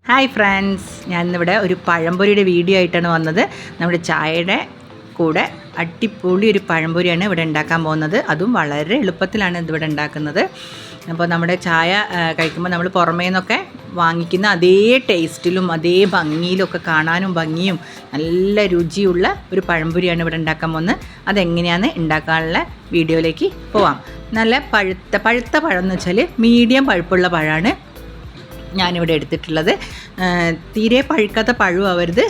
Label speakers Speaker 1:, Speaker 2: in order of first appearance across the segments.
Speaker 1: Hi friends, ഞാൻ ഇന്നിവിടെ ഒരു പഴംപൊരിയുടെ വീഡിയോ ആയിട്ടാണ് വന്നത്. നമ്മുടെ ചായയുടെ കൂടെ അടിപൊളി ഒരു പഴംപൊരിയാണ് ഇവിടെ ഉണ്ടാക്കാൻ പോകുന്നത്. അതും വളരെ എളുപ്പത്തിലാണ് ഇതിവിടെ ഉണ്ടാക്കുന്നത്. അപ്പോൾ നമ്മുടെ ചായ കഴിക്കുമ്പോൾ നമ്മൾ പുറമേ നിന്നൊക്കെ വാങ്ങിക്കുന്ന അതേ ടേസ്റ്റിലും അതേ ഭംഗിയിലും ഒക്കെ കാണാനും ഭംഗിയും നല്ല രുചിയുള്ള ഒരു പഴംപൊരിയാണ് ഇവിടെ ഉണ്ടാക്കാൻ പോകുന്നത്. അതെങ്ങനെയാണ് ഉണ്ടാക്കാനുള്ള വീഡിയോയിലേക്ക് പോവാം. നല്ല പഴുത്ത പഴം എന്ന് വെച്ചാൽ മീഡിയം പഴുപ്പുള്ള പഴമാണ് ഞാനിവിടെ എടുത്തിട്ടുള്ളത്. തീരെ പഴുക്കാത്ത പഴം ആവരുത്,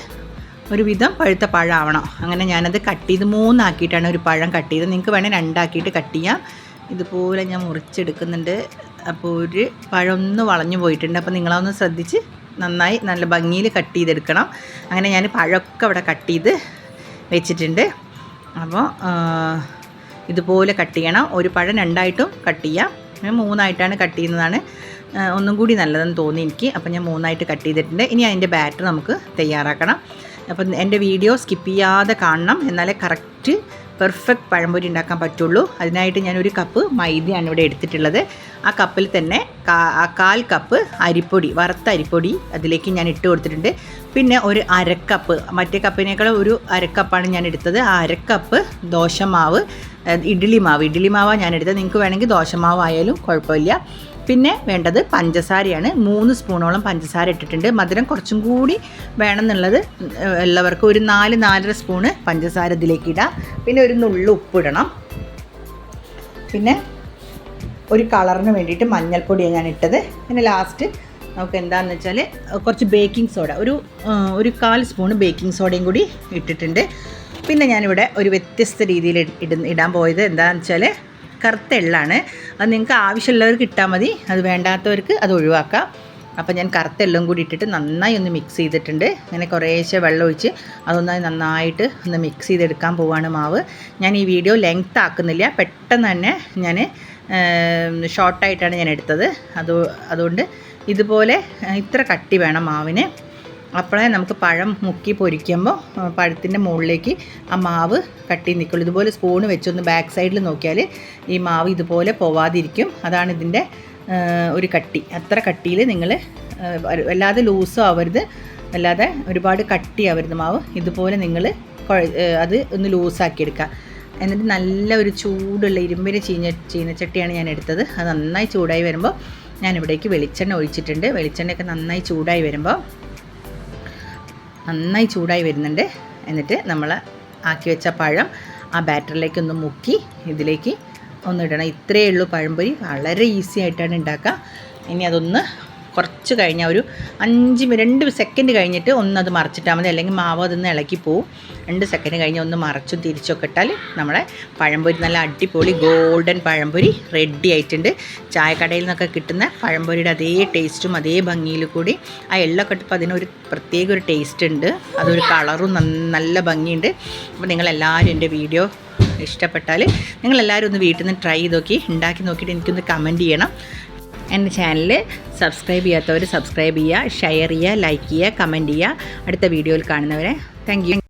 Speaker 1: ഒരുവിധം പഴുത്ത പഴമാവണം. അങ്ങനെ ഞാനത് കട്ട് ചെയ്ത് 3 ആക്കിയിട്ടാണ് ഒരു പഴം കട്ട് ചെയ്ത്. നിങ്ങൾക്ക് വേണമെങ്കിൽ 2 ആക്കിയിട്ട് കട്ട് ചെയ്യാം. ഇതുപോലെ ഞാൻ മുറിച്ചെടുക്കുന്നുണ്ട്. അപ്പോൾ ഒരു പഴം ഒന്ന് വളഞ്ഞു പോയിട്ടുണ്ട്. അപ്പോൾ നിങ്ങളതൊന്ന് ശ്രദ്ധിച്ച് നന്നായി നല്ല ഭംഗിയിൽ കട്ട് ചെയ്തെടുക്കണം. അങ്ങനെ ഞാൻ പഴമൊക്കെ അവിടെ കട്ട് ചെയ്ത് വെച്ചിട്ടുണ്ട്. അപ്പോൾ ഇതുപോലെ കട്ട് ചെയ്യണം. ഒരു പഴം 2 ആയിട്ടും കട്ട് ചെയ്യാം. 3 ആയിട്ടാണ് കട്ട് ചെയ്യുന്നതാണ് ഒന്നും കൂടി നല്ലതെന്ന് തോന്നി എനിക്ക്. അപ്പം ഞാൻ 3 ആയിട്ട് കട്ട് ചെയ്തിട്ടുണ്ട്. ഇനി അതിൻ്റെ ബാറ്റർ നമുക്ക് തയ്യാറാക്കണം. അപ്പം എൻ്റെ വീഡിയോ സ്കിപ്പ് ചെയ്യാതെ കാണണം, എന്നാലേ കറക്റ്റ് പെർഫെക്റ്റ് പഴംപൊരി ഉണ്ടാക്കാൻ പറ്റുള്ളൂ. അതിനായിട്ട് ഞാനൊരു കപ്പ് മൈദയാണ് ഇവിടെ എടുത്തിട്ടുള്ളത്. ആ കപ്പിൽ തന്നെ 1/4 കപ്പ് അരിപ്പൊടി, വറുത്ത അരിപ്പൊടി അതിലേക്ക് ഞാൻ ഇട്ട് കൊടുത്തിട്ടുണ്ട്. പിന്നെ ഒരു 1/2 കപ്പ്, മറ്റേ കപ്പിനേക്കാൾ ഒരു 1/2 കപ്പാണ് ഞാൻ എടുത്തത്. ആ 1/2 കപ്പ് ദോശമാവ്, ഇഡ്ഡലി മാവാണ് ഞാൻ എടുത്തത്. നിങ്ങൾക്ക് വേണമെങ്കിൽ ദോശമാവ് ആയാലും കുഴപ്പമില്ല. പിന്നെ വേണ്ടത് പഞ്ചസാരയാണ്. 3 സ്പൂണോളം പഞ്ചസാര ഇട്ടിട്ടുണ്ട്. മധുരം കുറച്ചും കൂടി വേണമെന്നുള്ളത് എല്ലാവർക്കും ഒരു 4-4.5 സ്പൂണ് പഞ്ചസാര ഇതിലേക്ക് ഇടാം. പിന്നെ ഒരു നുള്ളു ഉപ്പിടണം. പിന്നെ ഒരു കളറിന് വേണ്ടിയിട്ട് മഞ്ഞൾപ്പൊടിയാണ് ഞാൻ ഇട്ടത്. പിന്നെ ലാസ്റ്റ് നമുക്ക് എന്താണെന്ന് വെച്ചാൽ കുറച്ച് ബേക്കിംഗ് സോഡ, ഒരു 1/4 സ്പൂണ് ബേക്കിംഗ് സോഡയും കൂടി ഇട്ടിട്ടുണ്ട്. പിന്നെ ഞാനിവിടെ ഒരു വ്യത്യസ്ത രീതിയിൽ ഇടാൻ പോയത് എന്താണെന്ന് വെച്ചാൽ കറുത്ത എള്ളാണ്. അത് നിങ്ങൾക്ക് ആവശ്യമുള്ളവർക്ക് ഇട്ടാൽ മതി, അത് വേണ്ടാത്തവർക്ക് അത് ഒഴിവാക്കാം. അപ്പോൾ ഞാൻ കറുത്ത എള്ളും കൂടി ഇട്ടിട്ട് നന്നായി ഒന്ന് മിക്സ് ചെയ്തിട്ടുണ്ട്. അങ്ങനെ കുറേശ്ശെ വെള്ളം ഒഴിച്ച് അതൊന്നായി നന്നായിട്ട് ഒന്ന് മിക്സ് ചെയ്തെടുക്കാൻ പോവാണ് മാവ്. ഞാൻ ഈ വീഡിയോ ലെങ്ത് ആക്കുന്നില്ല, പെട്ടെന്ന് തന്നെ ഞാൻ ഷോർട്ടായിട്ടാണ് ഞാൻ എടുത്തത്. അതുകൊണ്ട് ഇതുപോലെ ഇത്ര കട്ടി വേണം മാവിന്. അപ്പോഴേ നമുക്ക് പഴം മുക്കി പൊരിക്കുമ്പോൾ പഴത്തിൻ്റെ മുകളിലേക്ക് ആ മാവ് കട്ടി നിൽക്കുള്ളൂ. ഇതുപോലെ സ്പൂണ് വെച്ചൊന്ന് ബാക്ക് സൈഡിൽ നോക്കിയാൽ ഈ മാവ് ഇതുപോലെ പോവാതിരിക്കും. അതാണ് ഇതിൻ്റെ ഒരു കട്ടി. അത്ര കട്ടിയിൽ നിങ്ങൾ വല്ലാതെ ലൂസും ആവരുത്, അല്ലാതെ ഒരുപാട് കട്ടി ആവരുത് മാവ്. ഇതുപോലെ നിങ്ങൾ അത് ഒന്ന് ലൂസാക്കിയെടുക്കുക. എന്നിട്ട് നല്ല ഒരു ചൂടുള്ള ഇരുമ്പിന് ചീനച്ചട്ടിയാണ് ഞാൻ എടുത്തത്. അത് നന്നായി ചൂടായി വരുമ്പോൾ ഞാനിവിടേക്ക് വെളിച്ചെണ്ണ ഒഴിച്ചിട്ടുണ്ട്. വെളിച്ചെണ്ണയൊക്കെ നന്നായി ചൂടായി വരുന്നുണ്ട്. എന്നിട്ട് നമ്മൾ ആക്കി വെച്ച പഴം ആ ബാറ്ററിലേക്ക് ഒന്ന് മുക്കി ഇതിലേക്ക് ഒന്നിടണം. ഇത്രയേ ഉള്ളൂ പഴംപൊരി. വളരെ ഈസി ആയിട്ടാണ് ഉണ്ടാക്കുക. ഇനി അതൊന്ന് കുറച്ച് കഴിഞ്ഞാൽ ഒരു 2 സെക്കൻഡ് കഴിഞ്ഞിട്ട് ഒന്നത് മറിച്ചിട്ടാൽ മതി, അല്ലെങ്കിൽ മാവ് അതൊന്ന് ഇളക്കി പോവും. 2 സെക്കൻഡ് കഴിഞ്ഞ് ഒന്ന് മറച്ചും തിരിച്ചൊക്കെ ഇട്ടാൽ നമ്മളെ പഴംപൊരി നല്ല അടിപൊളി ഗോൾഡൻ പഴംപൊരി റെഡി ആയിട്ടുണ്ട്. ചായക്കടയിൽ നിന്നൊക്കെ കിട്ടുന്ന പഴംപൊരിയുടെ അതേ ടേസ്റ്റും അതേ ഭംഗിയിൽ കൂടി ആ എള്ളൊക്കെ ഇട്ടപ്പോൾ അതിനൊരു പ്രത്യേക ഒരു ടേസ്റ്റ് ഉണ്ട്. അതൊരു കളറും നല്ല ഭംഗിയുണ്ട്. അപ്പോൾ നിങ്ങളെല്ലാവരും എൻ്റെ വീഡിയോ ഇഷ്ടപ്പെട്ടാൽ നിങ്ങളെല്ലാവരും ഒന്ന് വീട്ടിൽ നിന്ന് ട്രൈ ചെയ്ത് നോക്കി, ഉണ്ടാക്കി നോക്കിയിട്ട് എനിക്കൊന്ന് കമൻറ്റ് ചെയ്യണം. എൻ്റെ ചാനൽ സബ്സ്ക്രൈബ് ചെയ്യാത്തവർ സബ്സ്ക്രൈബ് ചെയ്യുക, ഷെയർ ചെയ്യുക, ലൈക്ക് ചെയ്യുക, കമൻറ്റ് ചെയ്യുക. അടുത്ത വീഡിയോയിൽ കാണുന്നവരെ താങ്ക് യു.